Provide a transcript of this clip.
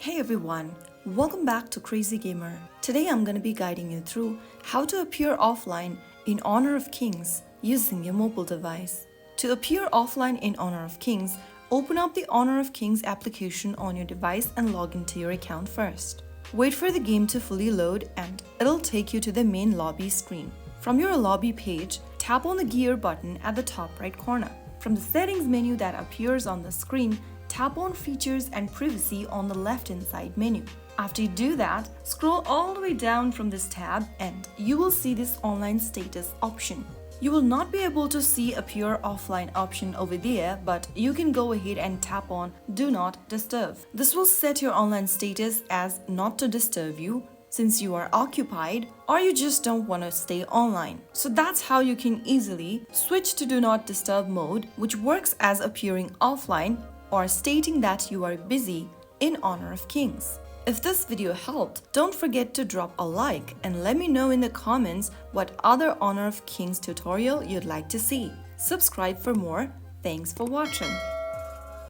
Hey everyone, welcome back to Crazy Gamer. Today I'm going to be guiding you through how to appear offline in Honor of Kings using your mobile device. To appear offline in Honor of Kings, open up the Honor of Kings application on your device and log into your account first. Wait for the game to fully load and it'll take you to the main lobby screen. From your lobby page, tap on the gear button at the top right corner. From the settings menu that appears on the screen, tap on Features and Privacy on the left-hand side menu. After you do that, scroll all the way down from this tab and you will see this online status option. You will not be able to see Appear Offline option over there, but you can go ahead and tap on Do Not Disturb. This will set your online status as not to disturb you since you are occupied or you just don't want to stay online. So that's how you can easily switch to Do Not Disturb mode, which works as appearing offline or stating that you are busy in Honor of Kings. If this video helped, don't forget to drop a like and let me know in the comments what other Honor of Kings tutorial you'd like to see. Subscribe for more. Thanks for watching.